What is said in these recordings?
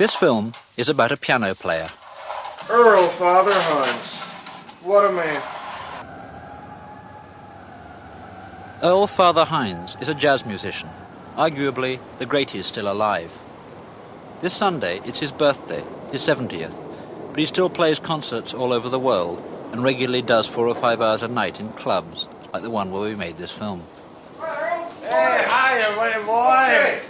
This film is about a piano player. Earl Father Hines. What a man. Earl Father Hines is a jazz musician, arguably the greatest still alive. This Sunday it's his birthday, his 70th, but he still plays concerts all over the world and regularly does 4 or 5 hours a night in clubs, like the one where we made this film. Hey, hiya, buddy boy. Hey.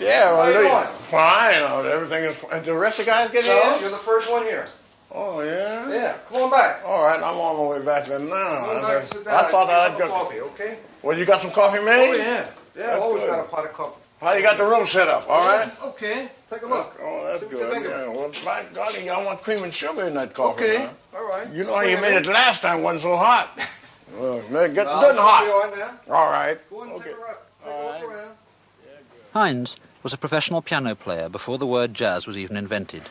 Yeah, well, How you doing? fine. Everything is fine. The rest of the guys getting No, in? you're the first one here. Oh, yeah? Yeah, come on back. All right, I'm on my way back there now. Come on back and sit down. I thought I'd I'd get go. coffee, okay? Well, you got some coffee made? Oh, yeah. Yeah, That's I've always good. got a pot of coffee. How you got the room set up, all right? Okay, take a look. Oh, that's See what you good. think of Yeah. it. Well, by golly, y'all want cream and sugar in that coffee, Okay, huh? all right. You know how you made it last time wasn't so hot. Well, man, get No, good and I'll hot. be all right now. All right. Go on and Okay. take a look All right. around. Hines was a professional piano player before the word jazz was even invented.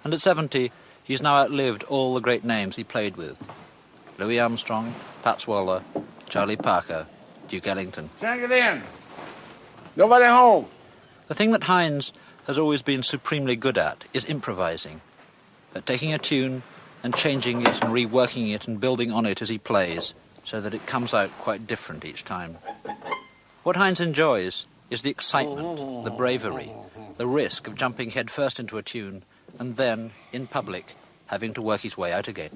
And at 70, he's now outlived all the great names he played with. Louis Armstrong, Fats Waller, Charlie Parker, Duke Ellington. Can't get in. Nobody home. The thing that Hines has always been supremely good at is improvising. At taking a tune and changing it and reworking it and building on it as he plays, so that it comes out quite different each time. What Hines enjoys is the excitement, the bravery, the risk of jumping headfirst into a tune and then, in public, having to work his way out again.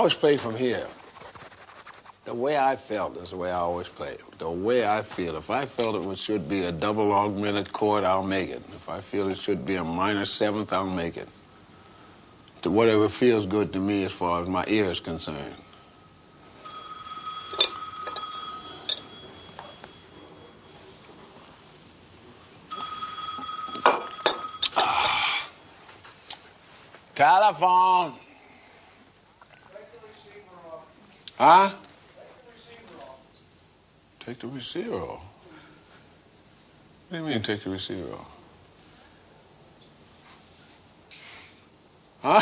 always played from here. The way I felt is the way I always played. The way I feel. If I felt it should be a double augmented chord, I'll make it. If I feel it should be a minor seventh, I'll make it. To whatever feels good to me as far as my ear is concerned. Telephone. Take the receiver off. Huh? Take the receiver off. Take the receiver off. What do you mean take the receiver off? Huh?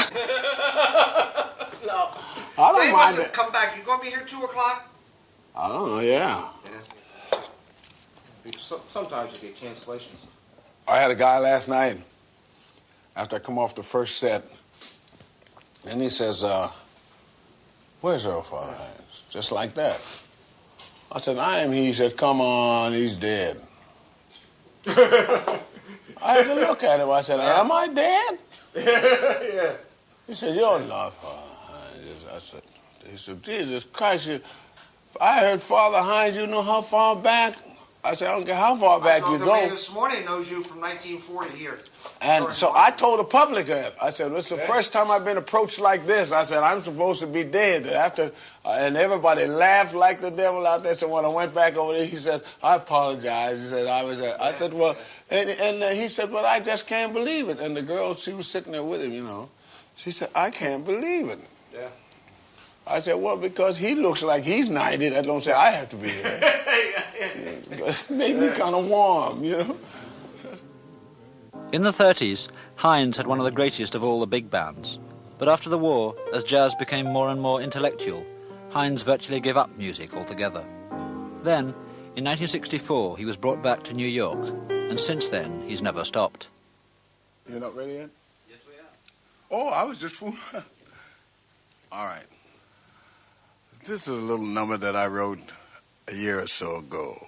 No. I don't Jay mind wants to it. come back. You gonna be here 2 o'clock? I don't know, yeah. Sometimes you get cancellations. I had a guy last night, after I come off the first set, and he says, where's Earl Hines? Just like that. I said, I am he. He said, come on, he's dead. I had to look at him. I said, am I dead? Yeah. He said, you're not Father Hines. I said, he said, Jesus Christ, I heard Father Hines, you know how far back? I said, I don't care how far back you The go. man this morning knows you from 1940 here. And so I told the public that. I said, it's the first time I've been approached like this. I said, I'm supposed to be dead. And everybody laughed like the devil out there. So when I went back over there, he said, I apologize. He said, I said, well, and he said, well, I just can't believe it. And the girl, she was sitting there with him, you know. She said, I can't believe it. Yeah. I said, well, because he looks like he's 90. That don't say I have to be there. It made me kind of warm, you know. In the 30s, Hines had one of the greatest of all the big bands. But after the war, as jazz became more and more intellectual, Hines virtually gave up music altogether. Then, in 1964, he was brought back to New York, and since then, he's never stopped. You're not ready yet? Yes, we are. Oh, I was just fooling. All right. This is a little number that I wrote a year or so ago.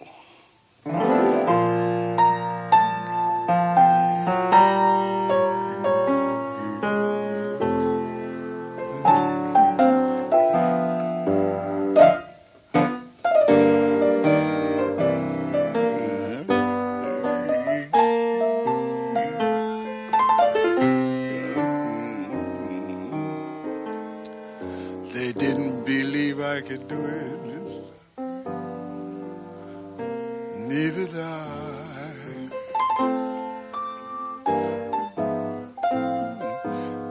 They didn't believe I could do it. Neither did I.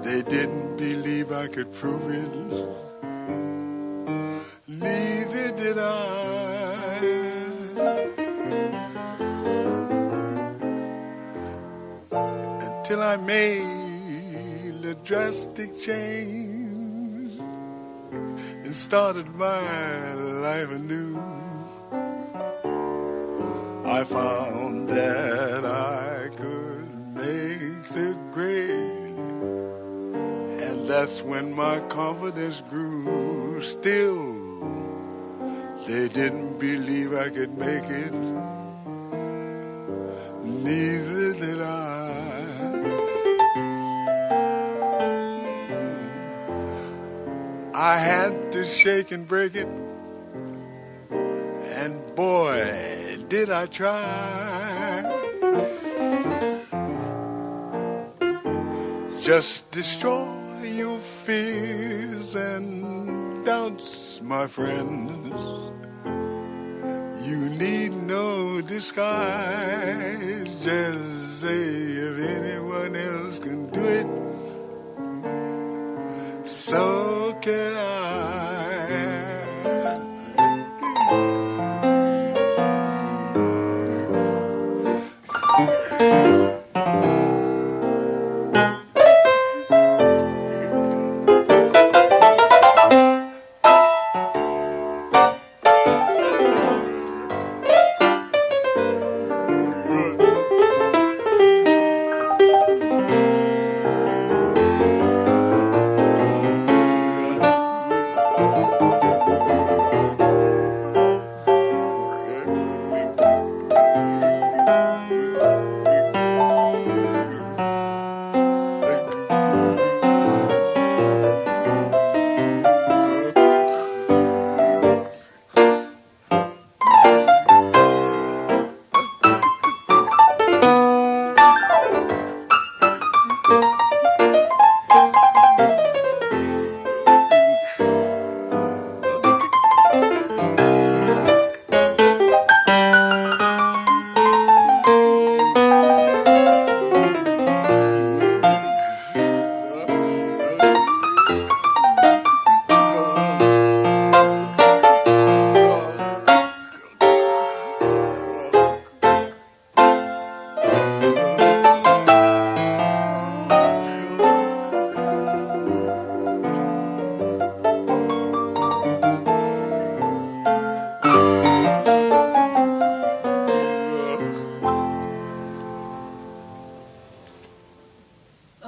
They didn't believe I could prove it. Neither did I. Until I made a drastic change and started my life anew. I found that I could make the grade, and that's when my confidence grew. Still, they didn't believe I could make it. Neither did I. I had to shake and break it, and boy, did I try. Just destroy your fears and doubts, my friends. You need no disguise. Just say if anyone else can do it, so can I.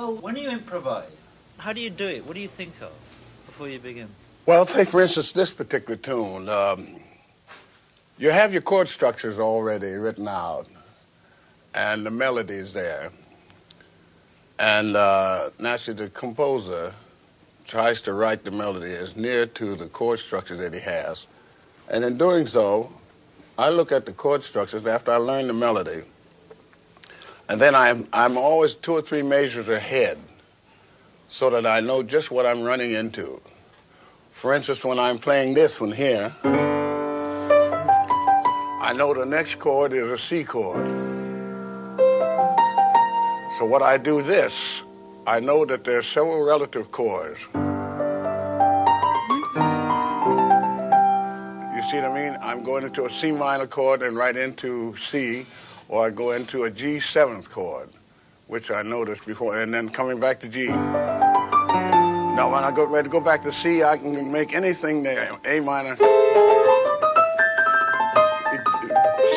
Earl, when you improvise, how do you do it? What do you think of before you begin? Well, take for instance this particular tune. You have your chord structures already written out, and the melody is there. And naturally, the composer tries to write the melody as near to the chord structure that he has. And in doing so, I look at the chord structures after I learn the melody, and then I'm always 2 or 3 measures ahead so that I know just what I'm running into. For instance, when I'm playing this one here, I know the next chord is a C chord. So what I do this, I know that there are several relative chords. You see what I mean? I'm going into a C minor chord and right into C, or I go into a G 7th chord, which I noticed before, and then coming back to G. Now, when I go ready to go back to C, I can make anything there. A minor,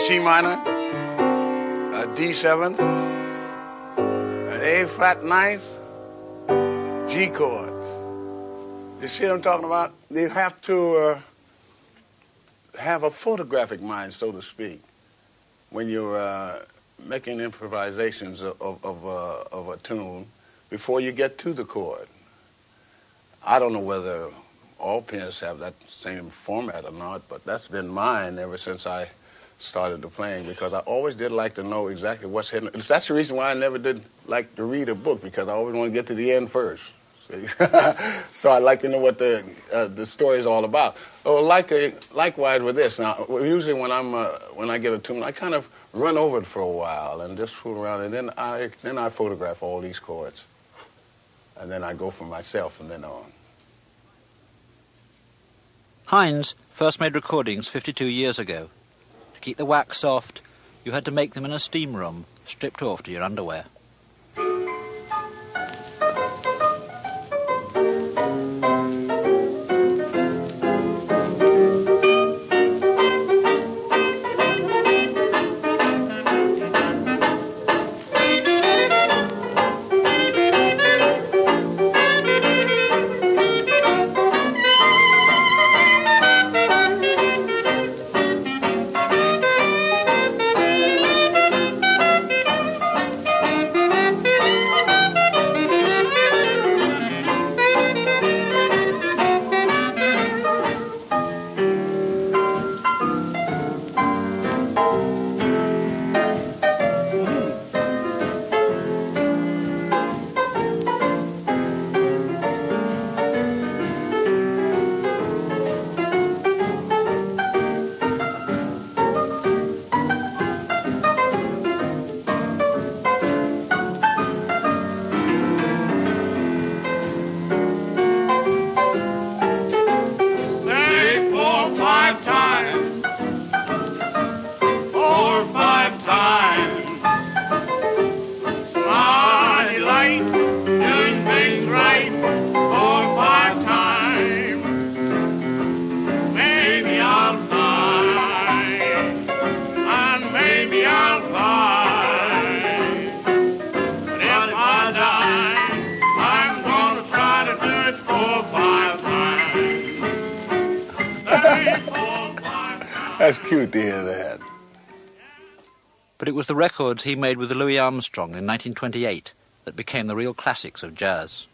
C minor, a D 7th, an A flat 9th, G chord. You see what I'm talking about? You have to have a photographic mind, so to speak, when you're making improvisations of a tune before you get to the chord. I don't know whether all pianists have that same format or not, but that's been mine ever since I started to playing, because I always did like to know exactly what's hidden. That's the reason why I never did like to read a book, because I always want to get to the end first. See? So I like to know what the story is all about. Oh, likewise with this. Now, usually when I get a tune, I kind of run over it for a while and just fool around, and then I photograph all these chords, and then I go for myself from then on. Hines first made recordings 52 years ago. To keep the wax soft, you had to make them in a steam room, stripped off to your underwear. That's cute to hear that. But it was the records he made with Louis Armstrong in 1928 that became the real classics of jazz.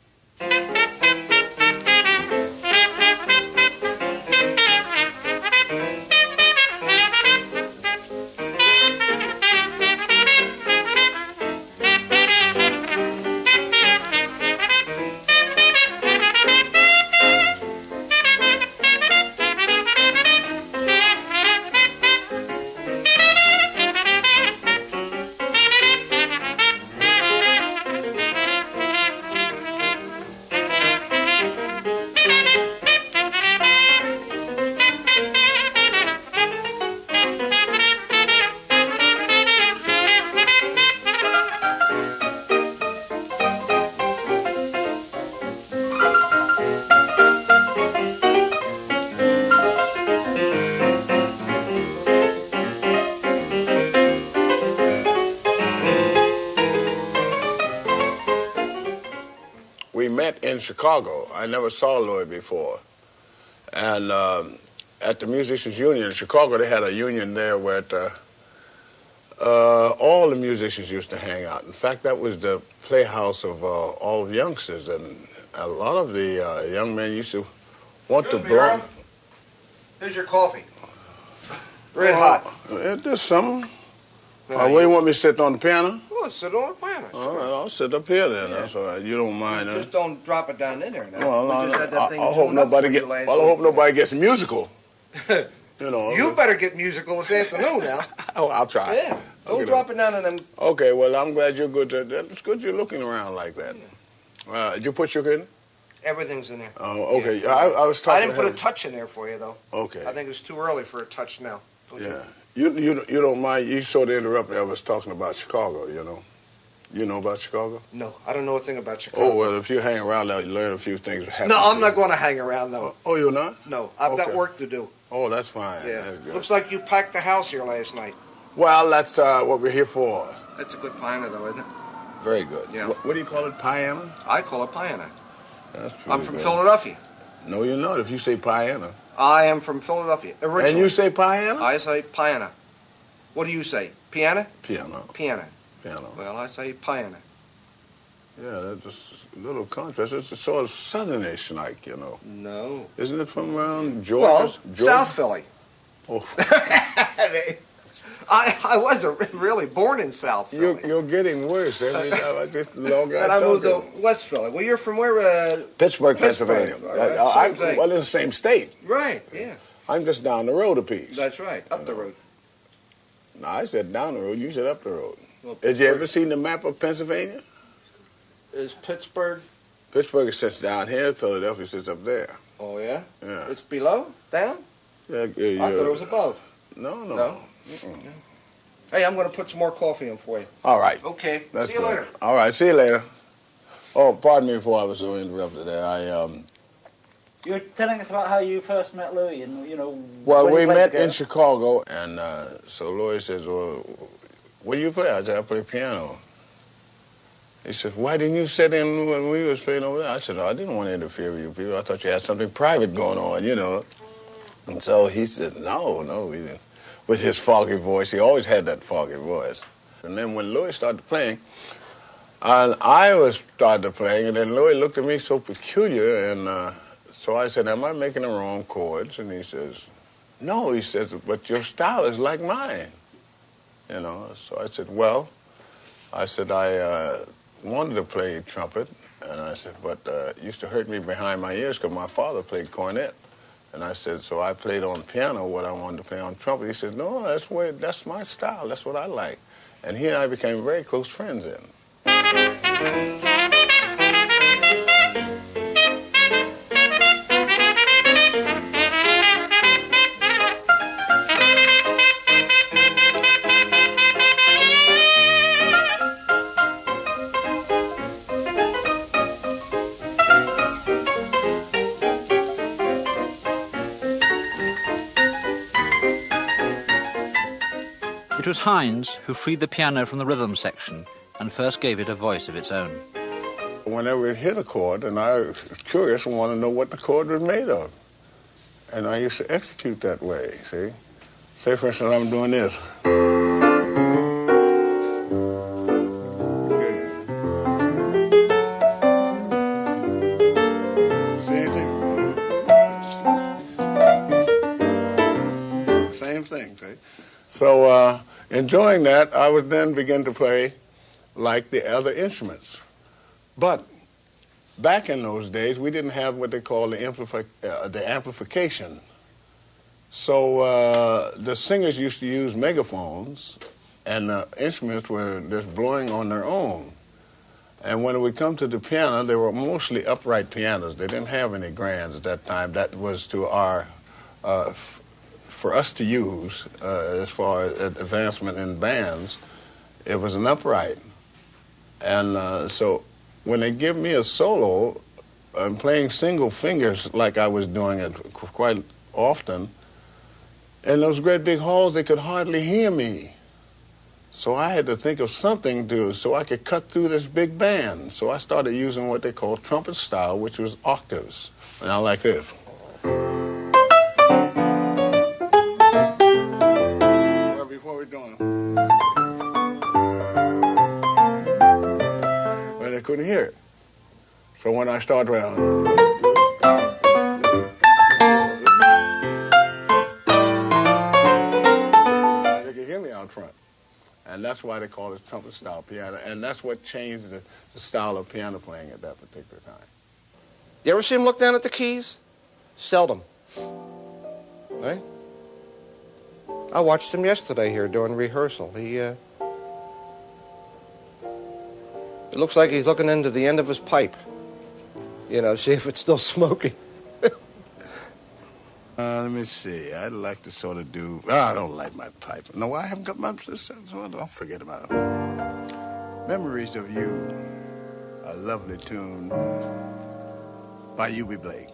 we met in Chicago. I never saw Louis before. And at the Musicians Union in Chicago, they had a union there where all the musicians used to hang out. In fact, that was the playhouse of all the youngsters, and a lot of the young men used to want to blow. Here's your coffee. Red hot. There's something. Where you want me to sit on the piano? Oh, sit on the piano. All right, I'll sit up here then. Yeah. That's all right. You don't mind, Just don't drop it down in there now. Well, I hope nobody gets musical. You know. You better get musical this afternoon now. Oh, I'll try. Yeah. Don't drop it down in them. Okay, well, I'm glad you're good. It's good you're looking around like that. Did you put sugar in it? Everything's in there. Oh, okay. Yeah. I was talking. I didn't put a touch in there for you, though. Okay. I think it's too early for a touch now. You don't mind? You sort of interrupted. I was talking about Chicago. You know. You know about Chicago? No, I don't know a thing about Chicago. Oh, well, if you hang around there, you learn a few things. No, I'm not going to hang around, though. Oh, you're not? No, I've got work to do. Oh, that's fine. Yeah. That's good. Looks like you packed the house here last night. Well, that's what we're here for. That's a good piano, though, isn't it? Very good. Yeah. What do you call it, piano? I call it piano. That's pretty I'm from good. Philadelphia. No, you're not. If you say piano. I am from Philadelphia, originally. And you say piano? I say piano. What do you say? Piano? Piano. Piano. Piano. Well, I say piano. Yeah, that's just a little contrast. It's a sort of southernish like, you know. No. Isn't it from around Georgia? Well, South Philly. Oh. I wasn't really born in South Philly. You're getting worse every time. I just longer And I moved to West Philly. Well, you're from where? Pittsburgh, Pennsylvania. Right. Well, in the same state. Right, yeah. I'm just down the road a piece. That's right, up the road. No, I said down the road. You said up the road. Well, Did you ever seen the map of Pennsylvania? Is Pittsburgh? Pittsburgh sits down here. Philadelphia sits up there. Oh, yeah? Yeah. It's below? Down? Yeah, I thought it was above. No. No? Hey, I'm going to put some more coffee in for you. All right. Okay. That's See you good. later. All right. See you later. Oh, pardon me before I was so interrupted there. You were telling us about how you first met Louis, and you know. Well, when we you played met together. in Chicago, and so Louis says, "Well, what do you play?" I said, "I play piano." He said, "Why didn't you sit in when we was playing over there?" I said, "Oh, I didn't want to interfere with you people. I thought you had something private going on, you know." And so he said, "No, he didn't." With his foggy voice, he always had that foggy voice. And then when Louis started playing, and I started playing, and then Louis looked at me so peculiar, and so I said, "Am I making the wrong chords?" And he says, "No," he says, "but your style is like mine." You know, so I said, "Well," I said, I wanted to play trumpet, and I said, but it used to hurt me behind my ears because my father played cornet. And I said, so I played on piano what I wanted to play on trumpet. He said, "No, that's my style. That's what I like." And he and I became very close friends then. It was Hines who freed the piano from the rhythm section and first gave it a voice of its own. Whenever it hit a chord, and I was curious and wanted to know what the chord was made of. And I used to execute that way, see? Say, for instance, I'm doing this. Same thing, see? So in doing that, I would then begin to play like the other instruments. But back in those days, we didn't have what they call the amplification. So the singers used to use megaphones, and the instruments were just blowing on their own. And when it would come to the piano, they were mostly upright pianos. They didn't have any grands at that time. That was to our, for us to use as far as advancement in bands. It was an upright. And so when they give me a solo, I'm playing single fingers like I was doing it quite often. In those great big halls, they could hardly hear me. So I had to think of something to do so I could cut through this big band. So I started using what they call trumpet style, which was octaves. Now like this. Well, before we're doing it. But they couldn't hear it. So when I started around, they could hear me out front. And that's why they call it trumpet style piano. And that's what changed the style of piano playing at that particular time. You ever see him look down at the keys? Seldom. Right? I watched him yesterday here during rehearsal. It looks like he's looking into the end of his pipe. You know, see if it's still smoking. Let me see. I'd like to sort of do... I don't light my pipe. No, I haven't got my... So don't forget about it. Memories of You, a lovely tune by U.B. Blake.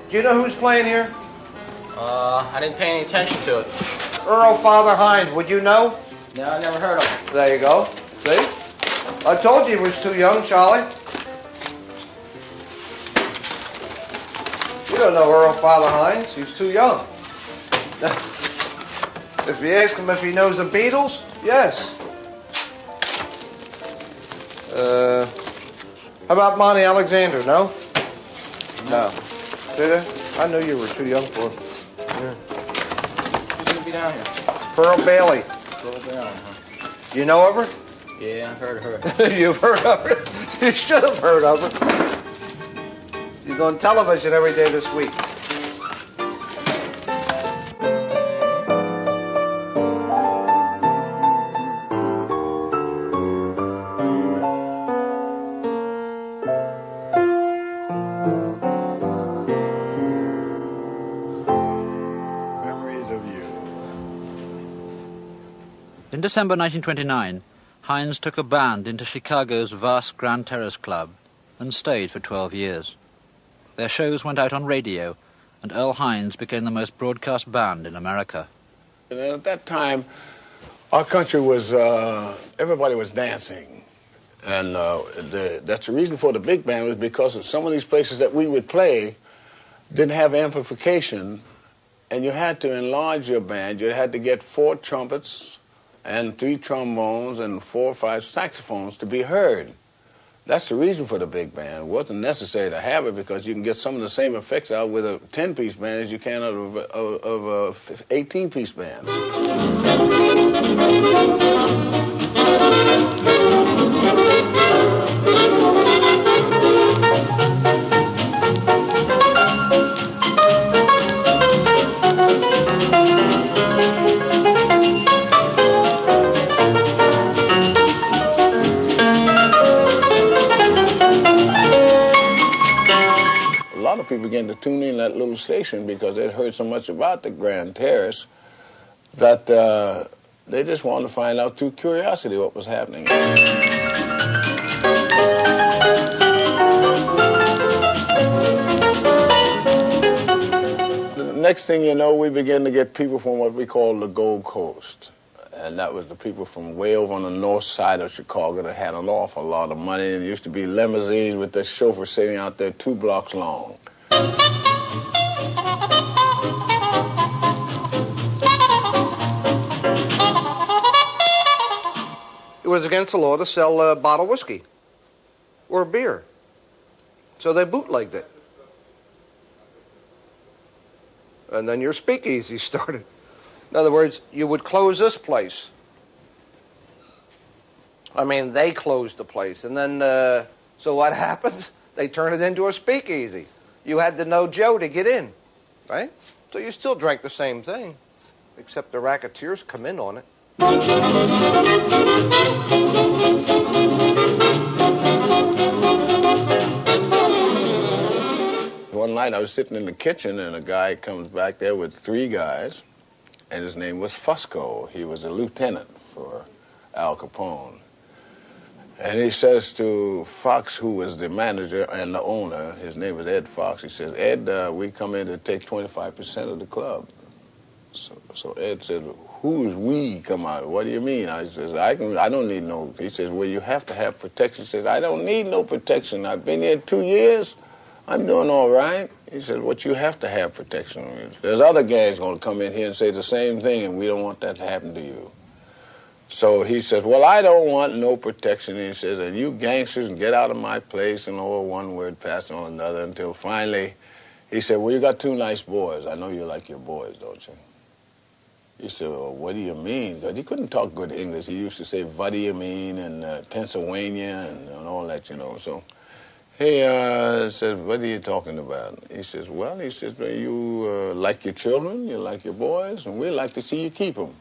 Do you know who's playing here? I didn't pay any attention to it. Earl Father Hines, would you know? No, I never heard of him. There you go. See? I told you he was too young, Charlie. don't know Earl Father Hines. He's too young. If you ask him if he knows the Beatles, yes. How about Monty Alexander? No? No. Did I? I knew you were too young for it. Yeah. Who's going to be down here? Pearl Bailey. Pearl Bailey, huh? You know of her? Yeah, I've heard of her. You've heard of her? You should have heard of her. She's on television every day this week. Memories of you. In December 1929, Hines took a band into Chicago's vast Grand Terrace Club and stayed for 12 years. Their shows went out on radio, and Earl Hines became the most broadcast band in America. And at that time, our country was, everybody was dancing. And that's the reason for the big band was because of some of these places that we would play didn't have amplification, and you had to enlarge your band. You had to get 4 trumpets and 3 trombones and 4 or 5 saxophones to be heard. That's the reason for the big band. It wasn't necessary to have it because you can get some of the same effects out with a 10-piece band as you can out of a 18-piece band. A lot of people began to tune in that little station because they'd heard so much about the Grand Terrace that they just wanted to find out through curiosity what was happening. The next thing you know, we began to get people from what we call the Gold Coast. And that was the people from way over on the north side of Chicago that had an awful lot of money. And it used to be limousines with the chauffeur sitting out there 2 blocks long. It was against the law to sell bottled whiskey or beer. So they bootlegged it. And then your speakeasy started. In other words, you would close this place. I mean, they closed the place. And then, so what happens? They turn it into a speakeasy. You had to know Joe to get in, right? So you still drank the same thing, except the racketeers come in on it. One night I was sitting in the kitchen and a guy comes back there with 3 guys, and his name was Fusco. He was a lieutenant for Al Capone. And he says to Fox, who was the manager and the owner, his name was Ed Fox, he says, Ed, we come in to take 25% of the club. So Ed said, who's we come out? What do you mean? I says, I don't need no. He says, well, you have to have protection. He says, I don't need no protection. I've been here 2 years. I'm doing all right. He said, what you have to have protection. There's other gangs going to come in here and say the same thing, and we don't want that to happen to you. So he says, well, I don't want no protection. He says, and you gangsters can get out of my place, and over one word passing on another until finally he said, well, you got 2 nice boys. I know you like your boys, don't you? He said, well, what do you mean? Because he couldn't talk good English. He used to say, what do you mean, and Pennsylvania, and all that, you know. So he says, what are you talking about? He says, well, you like your children, you like your boys, and we'd like to see you keep them.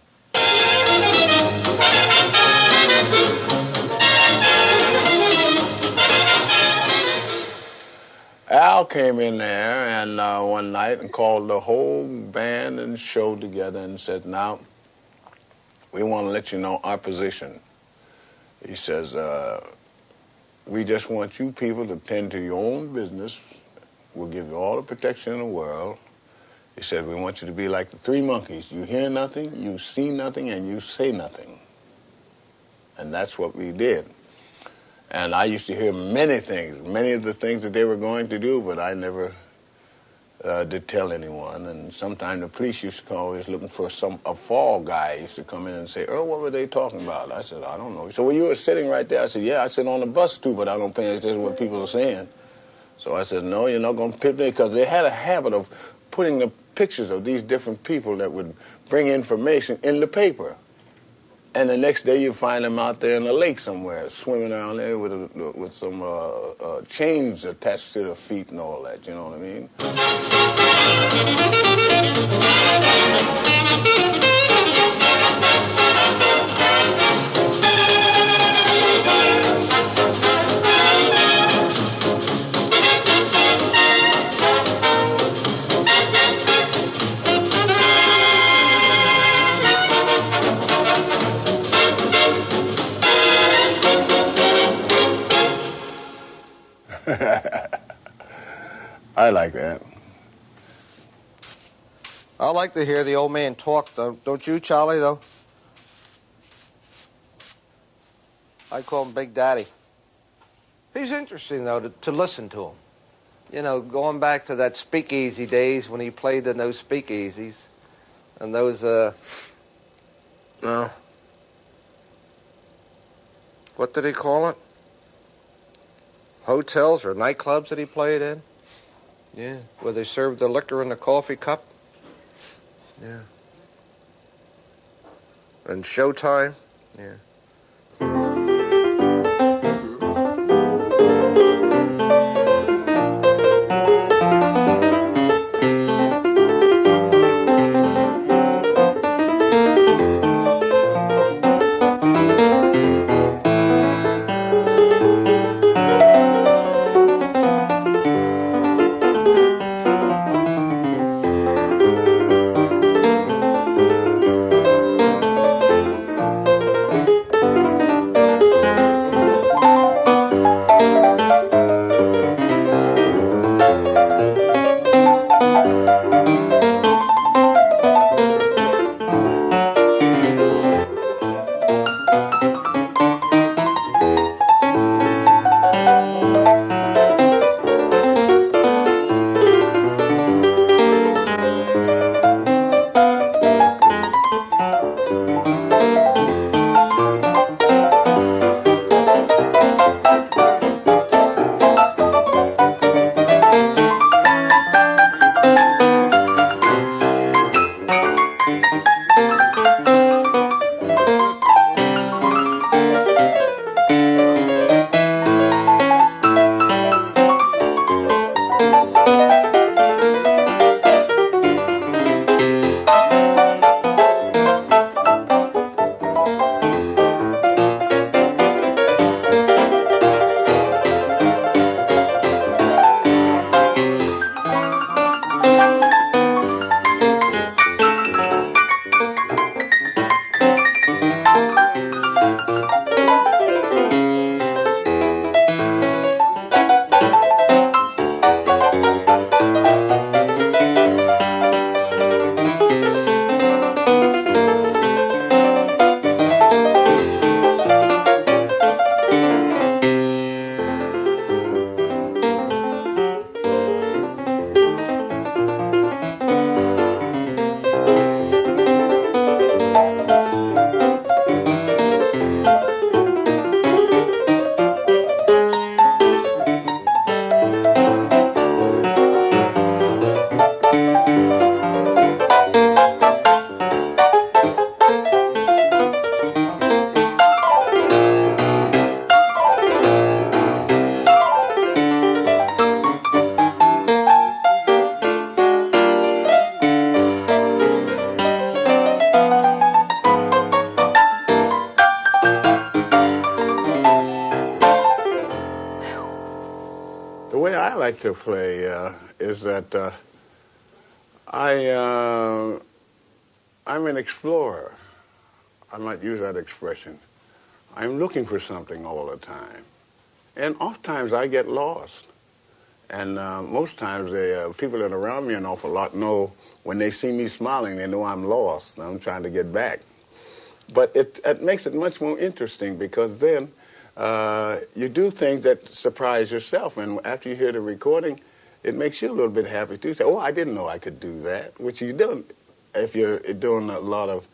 Al came in there and one night and called the whole band and show together and said, now, we want to let you know our position. He says, we just want you people to tend to your own business. We'll give you all the protection in the world. He said, we want you to be like the 3 monkeys. You hear nothing, you see nothing, and you say nothing. And that's what we did. And I used to hear many things, many of the things that they were going to do, but I never to tell anyone. And sometimes the police used to come always looking for a fall guy used to come in and say, Earl, what were they talking about? I said, I don't know. So well, you were sitting right there. I said, yeah, I sit on the bus too, but I don't pay attention to what people are saying. So I said, no, you're not going to pick me, because they had a habit of putting the pictures of these different people that would bring information in the paper. And the next day you find them out there in the lake somewhere, swimming down there with some chains attached to their feet and all that, you know what I mean? I like that. I like to hear the old man talk, though. Don't you, Charlie, though? I call him Big Daddy. He's interesting, though, to listen to him. You know, going back to that speakeasy days when he played in those speakeasies and those, what did he call it? Hotels or nightclubs that he played in? Yeah, where they served the liquor in the coffee cup. Yeah. And Showtime. Yeah. To play is that I'm an explorer. I might use that expression. I'm looking for something all the time. And oftentimes I get lost. And most times the people that are around me an awful lot know when they see me smiling, they know I'm lost. I'm trying to get back. But it makes it much more interesting because then you do things that surprise yourself, and after you hear the recording, it makes you a little bit happy too. Say, oh, I didn't know I could do that, which you don't if you're doing a lot of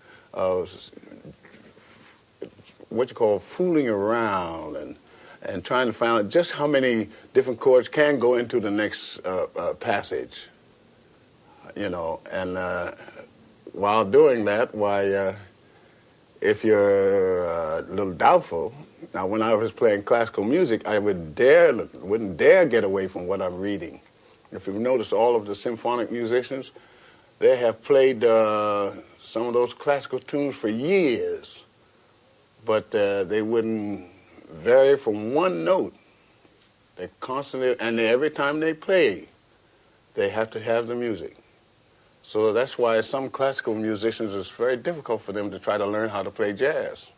what you call fooling around and trying to find out just how many different chords can go into the next passage, you know. And while doing that, if you're a little doubtful, now when I was playing classical music, I wouldn't dare get away from what I'm reading. If you notice, all of the symphonic musicians, they have played some of those classical tunes for years, but they wouldn't vary from one note. They constantly, and every time they play, they have to have the music. So that's why some classical musicians, it's very difficult for them to try to learn how to play jazz.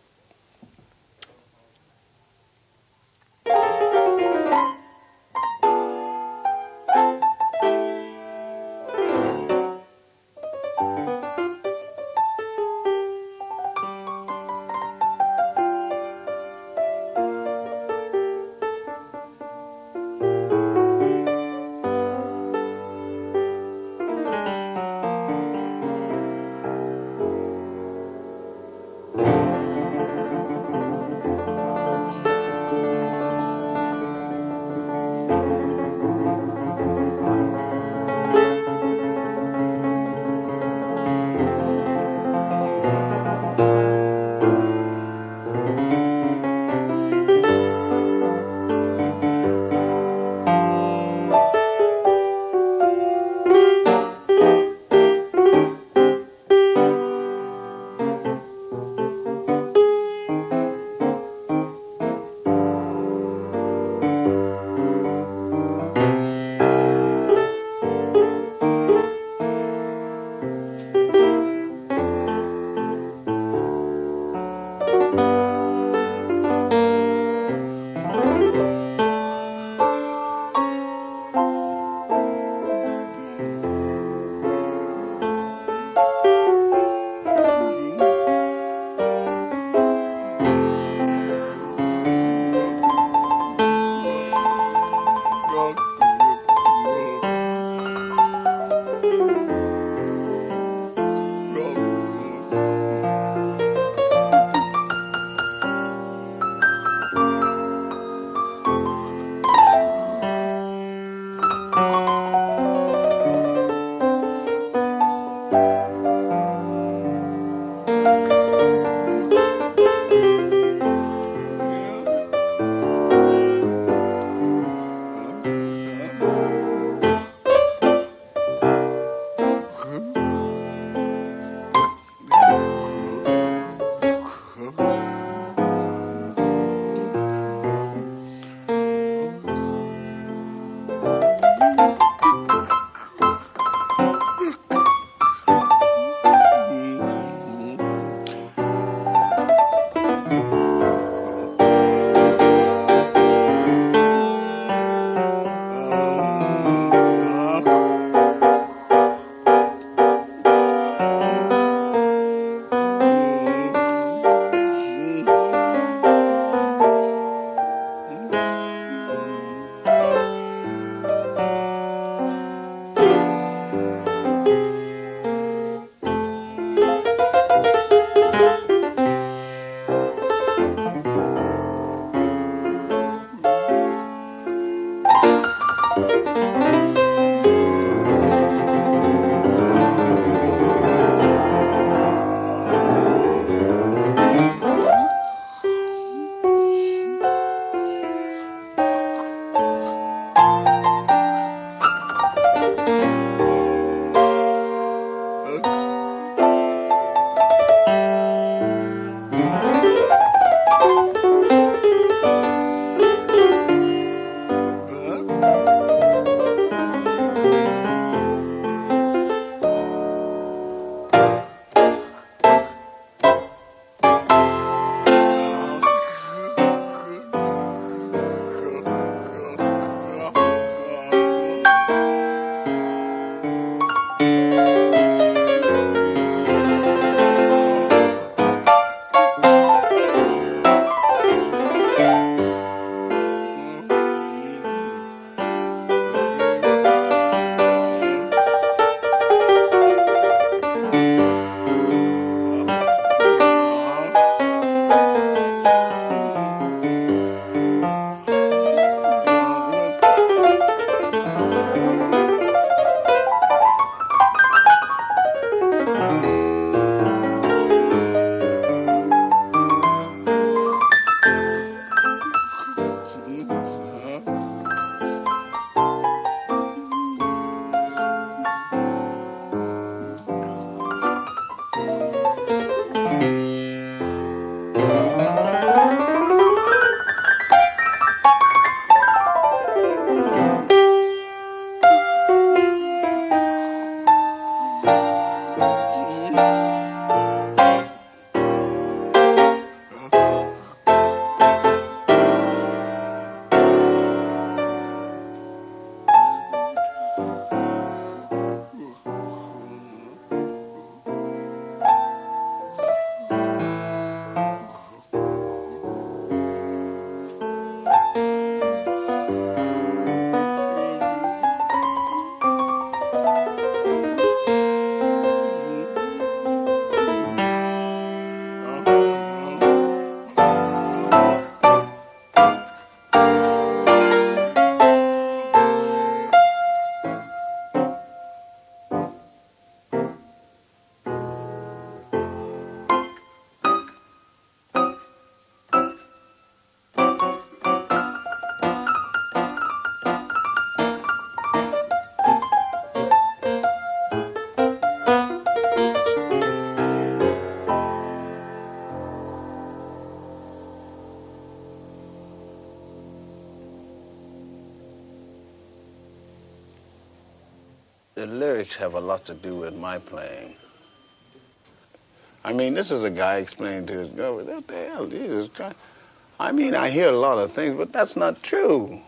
the lyrics have a lot to do with my playing. I mean, this is a guy explaining to his girlfriend, what the hell, Jesus Christ. I mean, I hear a lot of things, but that's not true.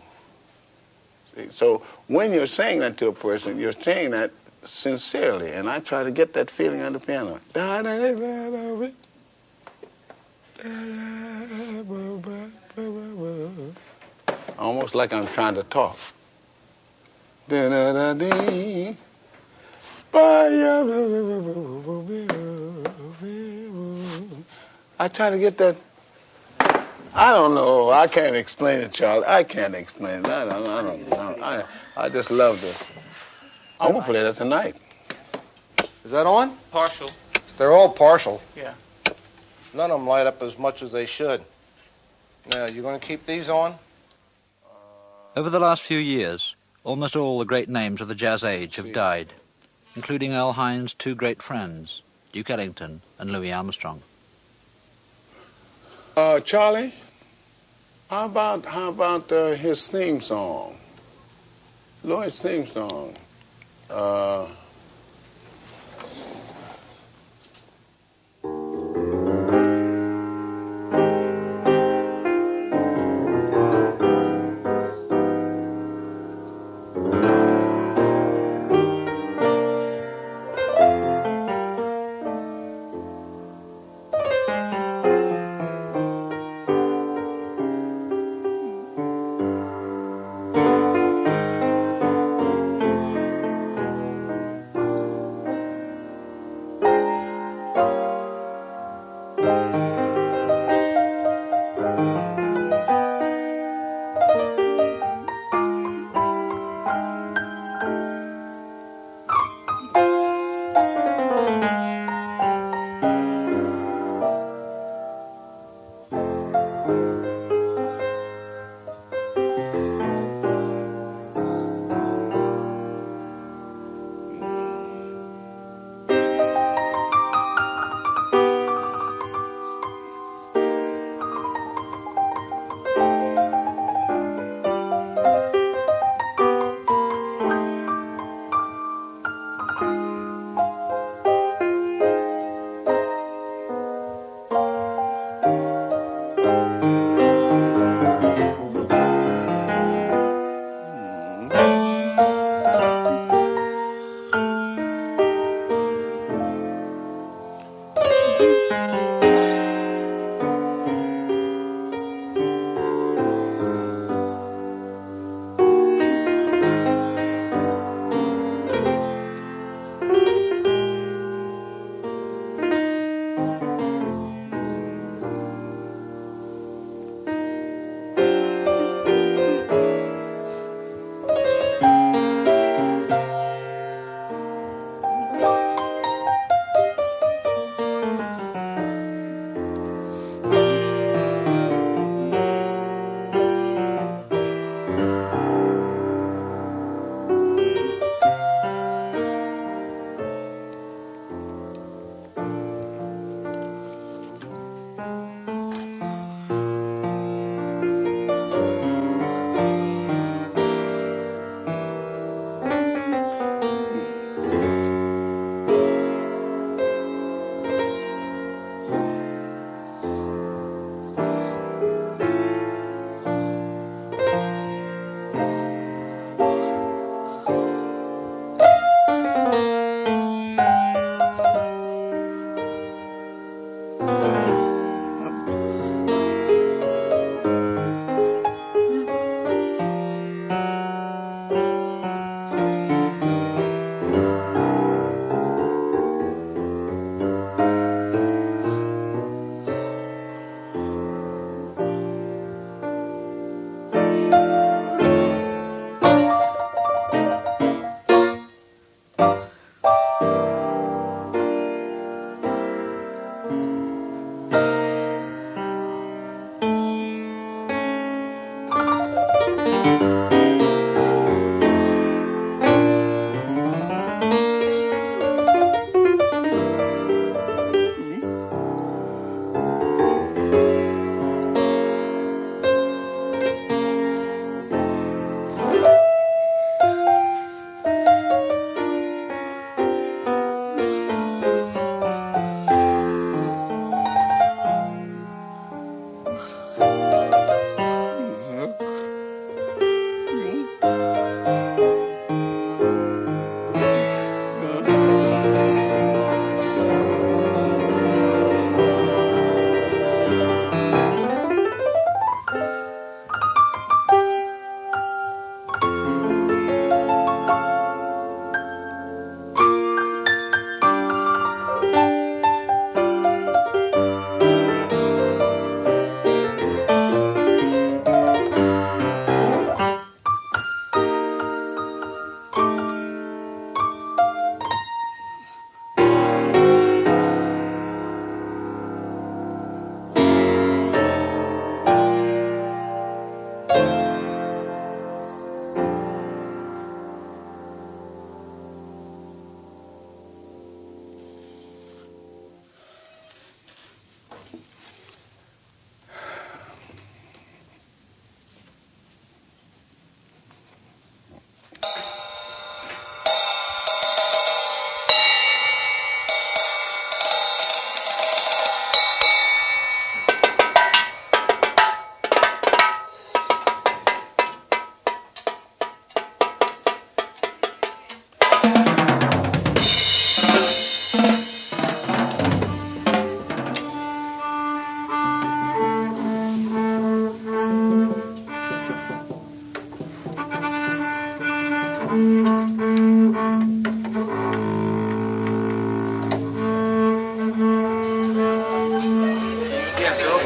See? So when you're saying that to a person, you're saying that sincerely, and I try to get that feeling on the piano. Almost like I'm trying to talk. I try to get that. I don't know. I can't explain it, Charlie. I can't explain it. I don't know. I just love this. I'm going to play that tonight. Is that on? Partial. They're all partial. Yeah. None of them light up as much as they should. Now, you're going to keep these on? Over the last few years, almost all the great names of the jazz age have died, including Earl Hines' two great friends, Duke Ellington and Louis Armstrong. Charlie, how about his theme song? Louis' theme song.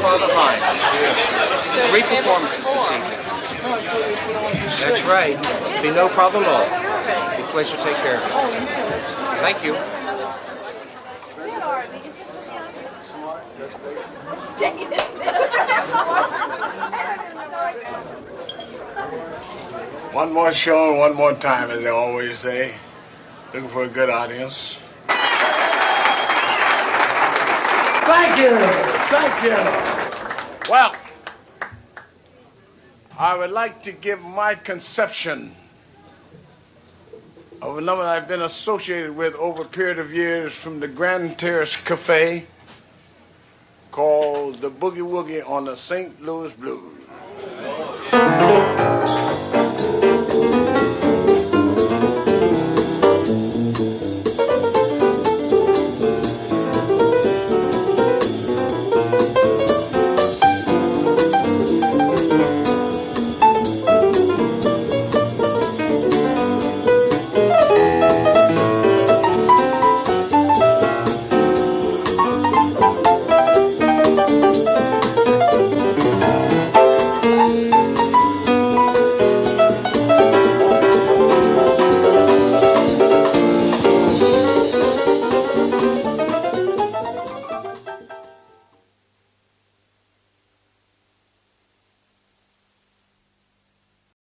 Father Hines. 3 performances this evening. That's right. Be no problem at all. Be a pleasure to take care of you. Thank you. One more show and one more time, as they always say. Looking for a good audience. Thank you. Thank you. Well, I would like to give my conception of a number I've been associated with over a period of years from the Grand Terrace Cafe called the Boogie Woogie on the St. Louis Blues.